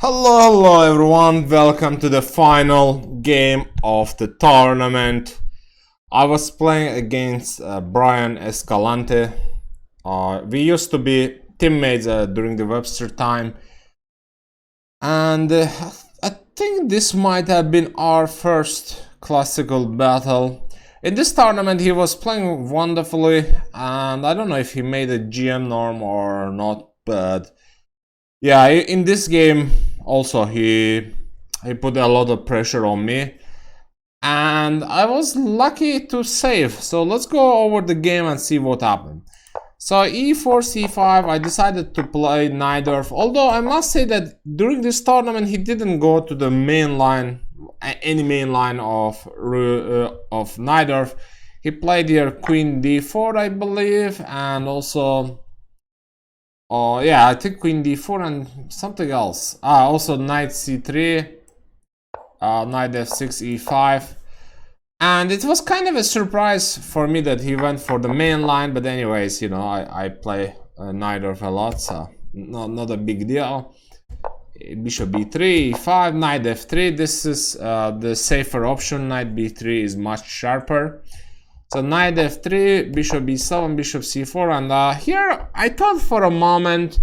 Hello everyone, welcome to the final game of the tournament. I was playing against Brian Escalante. We used to be teammates during the Webster time, and I think this might have been our first classical battle. In this tournament he was playing wonderfully, and I don't know if he made a GM norm or not, but yeah, in this game also he put a lot of pressure on me, and I was lucky to save. So let's go over the game and see what happened. So e4 c5, I decided to play Najdorf, although I must say that during this tournament he didn't go to the main line, any main line of Najdorf. He played here queen d4, I believe, and also yeah, I think queen d4 and something else. Also knight c3, knight f6, e5. And it was kind of a surprise for me that he went for the main line, but anyways, you know, I play Najdorf a lot, so not a big deal. Bishop b3, e5, knight f3. This is the safer option. Knight b3 is much sharper. So knight f3, bishop b7, bishop c4, and here I thought for a moment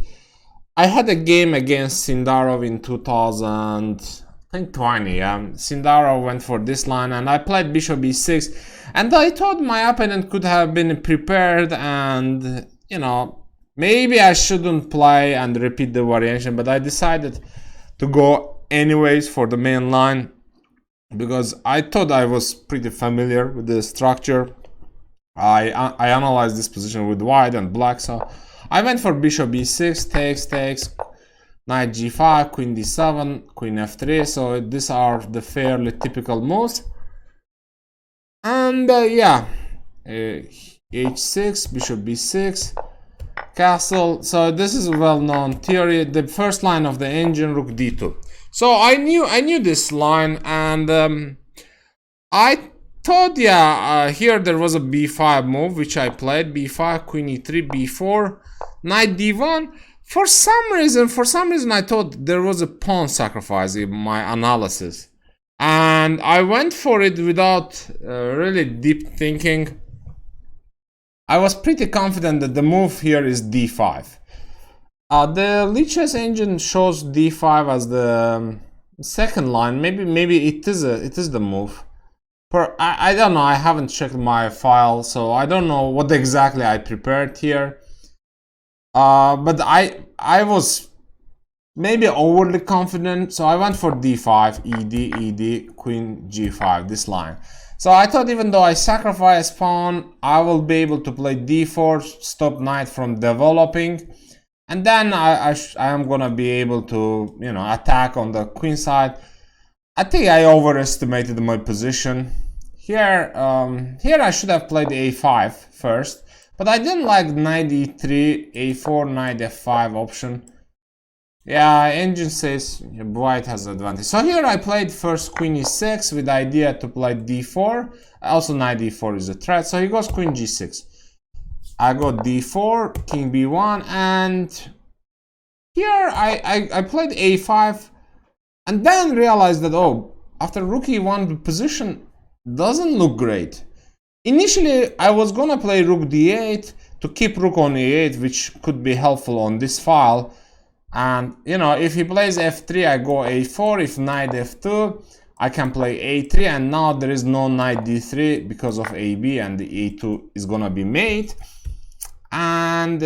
I had a game against Sindarov in 2020. Sindarov went for this line, and I played bishop b6, and I thought my opponent could have been prepared, and you know, maybe I shouldn't play and repeat the variation, but I decided to go anyways for the main line because I thought I was pretty familiar with the structure. I analyzed this position with white and black, so I went for bishop b6, takes, knight g5, queen d7, queen f3. So these are the fairly typical moves. And yeah, h6, bishop b6, castle. So this is a well-known theory. The first line of the engine, rook d2. So I knew this line, and I thought, yeah, here there was a b5 move which I played. b5, queen e3, b4, knight d1. For some reason I thought there was a pawn sacrifice in my analysis, and I went for it without really deep thinking. I was pretty confident that the move here is d5. The Lichess engine shows d5 as the second line. Maybe it is the move. I don't know, I haven't checked my file, so I don't know what exactly I prepared here. But I was maybe overly confident, so I went for d5, ed, queen g5, this line. So I thought even though I sacrifice pawn, I will be able to play d4, stop knight from developing, and then I am gonna be able to, you know, attack on the queen side. I think I overestimated my position. Here I should have played a5 first, but I didn't like knight e3, a4, knight f5 option. Yeah, engine says white has advantage. So here I played first queen e6 with the idea to play d4. Also knight d4 is a threat, so he goes queen g6. I go d4, king b1, and here I played a5. And then realized that, oh, after rook e1, the position doesn't look great. Initially, I was gonna play rook d8 to keep rook on e8, which could be helpful on this file. And, you know, if he plays f3, I go a4. If knight f2, I can play a3. And now there is no knight d3 because of ab, and the a2 is gonna be mate. And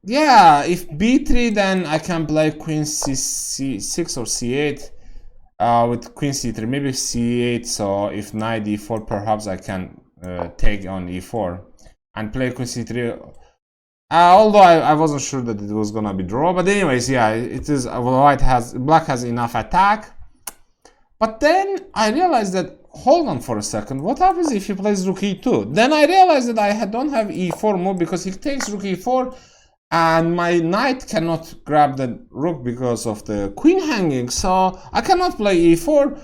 yeah, if b3, then I can play queen c6 or c8. With queen c3, maybe c8, so if knight d4, perhaps I can take on e4 and play queen c3. Although I wasn't sure that it was gonna be draw, but anyways, yeah, it is. Black has enough attack. But then I realized that, hold on for a second, what happens if he plays rook e2? Then I realized that I don't have e4 move because he takes rook e4. And my knight cannot grab the rook because of the queen hanging, so I cannot play e4.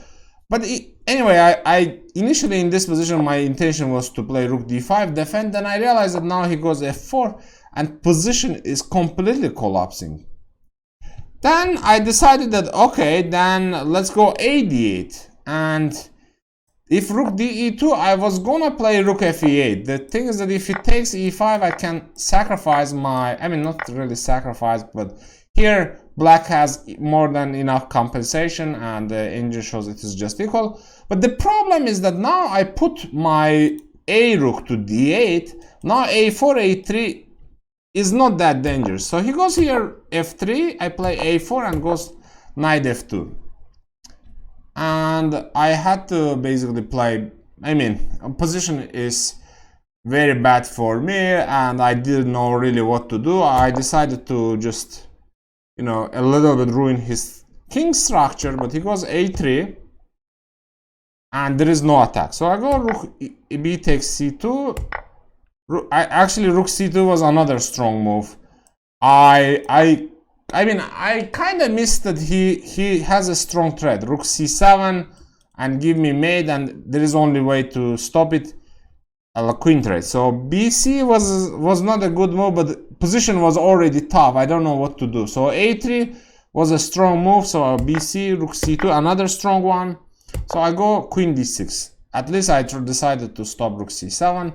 But anyway, I initially in this position my intention was to play rook d5 defend. Then I realized that now he goes f4 and position is completely collapsing. Then I decided that, okay, then let's go a d8. And if rook d e2, I was gonna play rook f e8. The thing is that if it takes e5, I can sacrifice my, I mean, not really sacrifice, but here black has more than enough compensation and the engine shows it is just equal. But the problem is that now I put my a rook to d8. Now a4, a3 is not that dangerous. So he goes here f3, I play a4 and goes knight f2. And I had to basically play, I mean, position is very bad for me and I didn't know really what to do. I decided to just, you know, a little bit ruin his king structure, but he goes a3 and there is no attack. So I go rook b takes c2. Actually rook c2 was another strong move. I mean, I kind of missed that he has a strong threat. Rook c7 and give me mate, and there is only way to stop it, queen trade. So bc was not a good move, but the position was already tough. I don't know what to do. So a3 was a strong move. So bc, rook c2, another strong one. So I go queen d6. At least I decided to stop rook c7.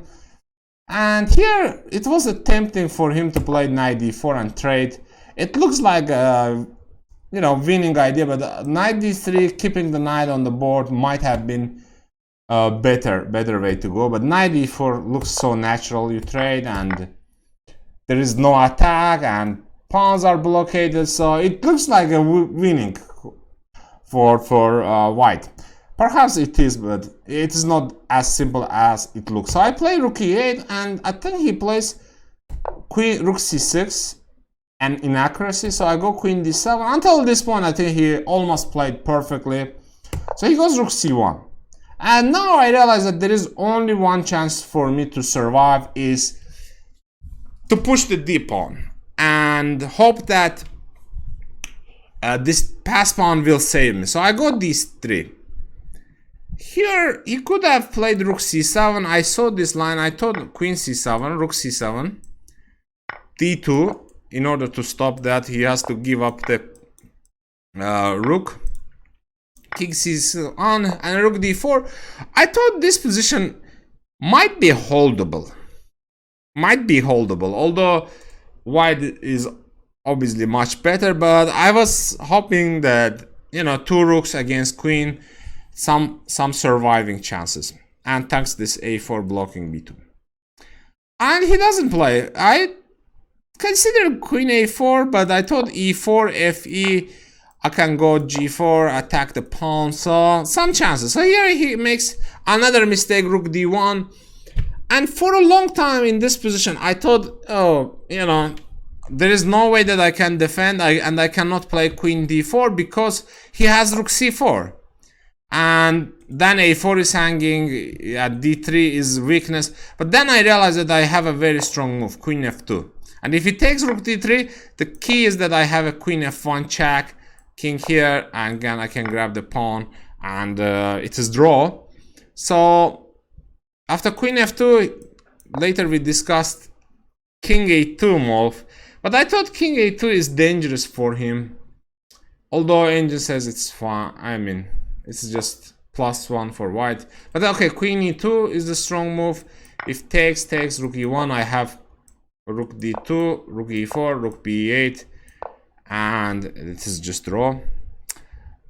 And here it was tempting for him to play knight d4 and trade. It looks like a, you know, winning idea, but knight d3, keeping the knight on the board might have been a better way to go. But knight d4 looks so natural. You trade and there is no attack and pawns are blockaded, so it looks like a winning for white. Perhaps it is, but it is not as simple as it looks. So I play rook e8, and I think he plays rook c6, an inaccuracy. So I go queen d7. Until this point, I think he almost played perfectly. So he goes rook c1. And now I realize that there is only one chance for me to survive, is to push the d pawn and hope that this pass pawn will save me. So I go d3. Here, he could have played rook c7. I saw this line. I thought queen c7, rook c7, d2. In order to stop that, he has to give up the rook. King c1 and rook d4. I thought this position might be holdable. Although white is obviously much better, but I was hoping that, you know, two rooks against queen, some surviving chances. And thanks this a4 blocking b2. And he doesn't play. I considered queen a4, but I thought e4, fe, I can go g4, attack the pawn, so some chances. So here he makes another mistake, rook d1. And for a long time in this position, I thought, oh, you know, there is no way that I can defend, and I cannot play queen d4 because he has rook c4. And then a4 is hanging, d3 is weakness. But then I realized that I have a very strong move, queen f2. And if he takes rook d3, the key is that I have a queen f1 check, king here, and again I can grab the pawn, and it is draw. So after queen f2, later we discussed king a2 move, but I thought king a2 is dangerous for him. Although engine says it's fine, I mean, it's just +1 for white. But okay, queen e2 is the strong move. If takes, rook e1, I have rook d2, rook e4, rook b8, and it is just draw.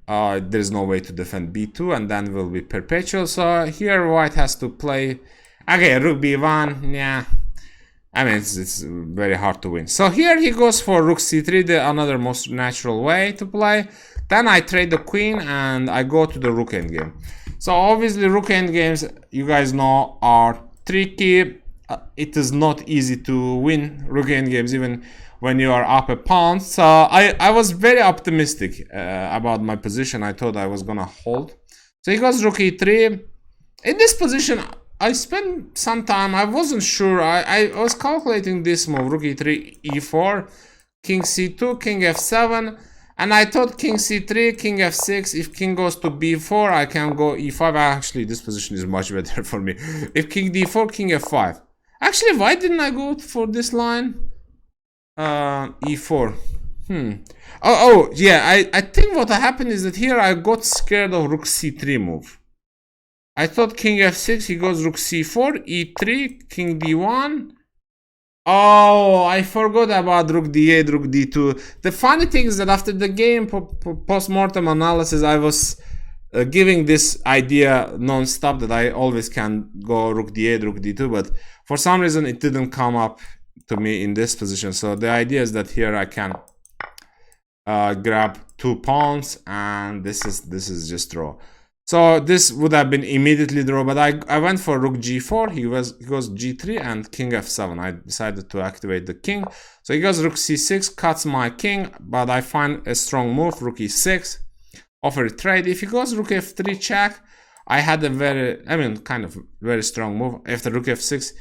There's no way to defend b2, and then will be perpetual. So here white has to play, okay, rook b1, yeah. I mean, it's very hard to win. So here he goes for rook c3, another most natural way to play. Then I trade the queen and I go to the rook endgame. So obviously rook endgames, you guys know, are tricky. It is not easy to win rook endgames even when you are up a pawn. So I was very optimistic about my position. I thought I was gonna hold. So he goes rook e3. In this position, I spent some time. I wasn't sure. I was calculating this move, rook e3, e4, king c2, king f7, and I thought king c3, king f6. If king goes to b4, I can go e5. Actually, this position is much better for me. If king d4, king f5. Actually, why didn't I go for this line? E4. Yeah, I think what happened is that here I got scared of rook c3 move. I thought king f6, he goes rook c4, e3, king d1. Oh, I forgot about rook d8, rook d2. The funny thing is that after the game, post-mortem analysis, I was giving this idea non-stop that I always can go rook d8, rook d2, but for some reason it didn't come up to me in this position. So the idea is that here I can grab 2 pawns, and this is just draw. So this would have been immediately draw, but I went for rook g4. He goes g3 and king f7. I decided to activate the king. So he goes rook c6, cuts my king, but I find a strong move, rook e6, offer trade. If he goes rook f3 check, I had a kind of very strong move. After rook f6,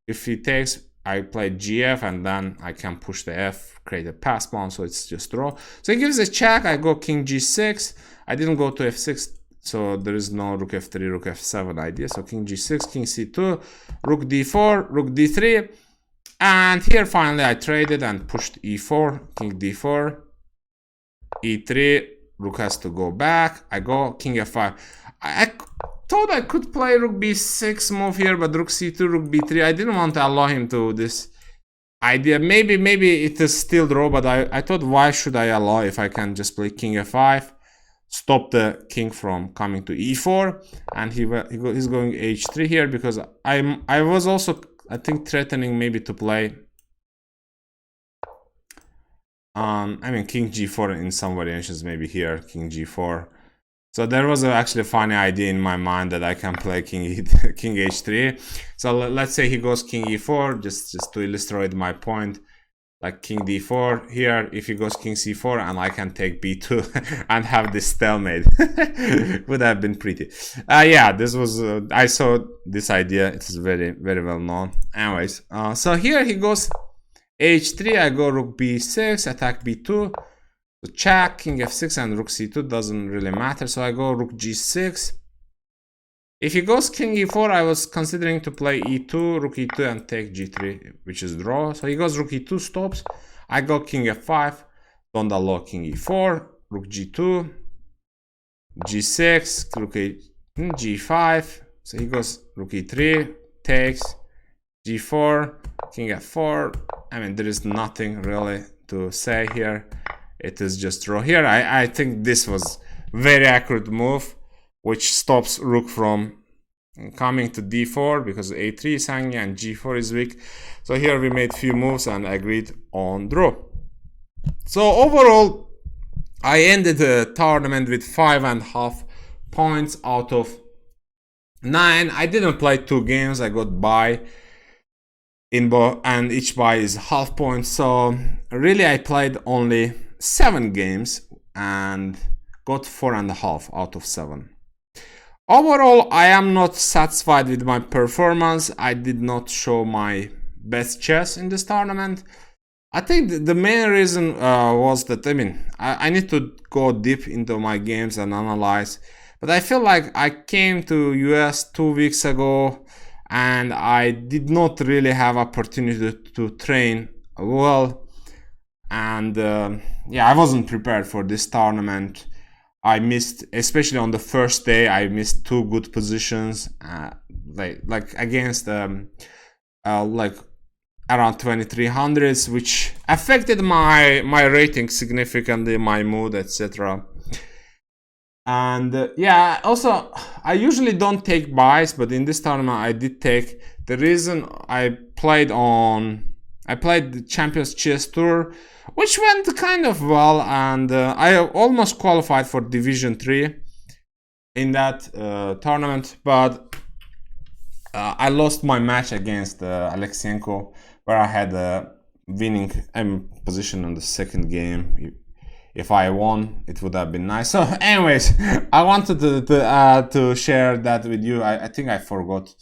if he takes, I play gf, and then I can push the f, create a pass pawn, so it's just draw. So he gives a check, I go king g6. I didn't go to f6, so there is no rook f3, rook f7 idea. So king g6, king c2, rook d4, rook d3. And here finally I traded and pushed e4, king d4, e3, rook has to go back. I go king f5. I thought I could play rook b6 move here, but rook c2, rook b3. I didn't want to allow him to this idea. Maybe it is still draw, but I thought, why should I allow if I can just play king f5? Stop the king from coming to e4, and he's going h3 here, because I was also, I think, threatening maybe to play king g4 in some variations, maybe here king g4. So there was actually a funny idea in my mind that I can play king h3. So let's say he goes king e4, just to illustrate my point. Like king d4 here, if he goes king c4, and I can take b2 and have this stalemate. Would have been pretty. Yeah, this was I saw this idea. It is very, very well known. Anyways, so here he goes h3. I go rook b6, attack b2, so check, king f6, and rook c2 doesn't really matter. So I go rook g6. If he goes king e4, I was considering to play e2, rook e2, and take g3, which is draw. So he goes rook e2, stops. I go king f5, don't allow king e4, rook g2, g6, rook g5. So he goes rook e3, takes, g4, king f4. There is nothing really to say here. It is just draw here. I think this was very accurate move, which stops rook from coming to d4, because a3 is hanging and g4 is weak. So here we made few moves and agreed on draw. So overall, I ended the tournament with 5.5 points out of 9. I didn't play 2 games. I got bye in both, and each bye is half point. So really I played only 7 games and got 4.5 out of 7. Overall, I am not satisfied with my performance. I did not show my best chess in this tournament. I think the main reason was that, I need to go deep into my games and analyze. But I feel like I came to US 2 weeks ago, and I did not really have opportunity to train well. And yeah, I wasn't prepared for this tournament. I missed, especially on the first day, I missed 2 good positions, like against like around 2300s, which affected my rating significantly, my mood, etc. And yeah, also I usually don't take buys, but in this tournament I did take. The reason I played the Champions Chess Tour, which went kind of well, and I almost qualified for Division 3 in that tournament, but I lost my match against Alexienko, where I had a winning position in the second game. If I won, it would have been nice. So anyways, I wanted to share that with you. I think I forgot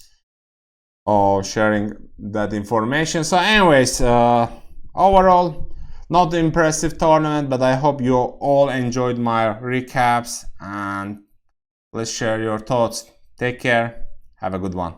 sharing that information. So anyways, overall, not an impressive tournament, but I hope you all enjoyed my recaps, and let's share your thoughts. Take care. Have a good one.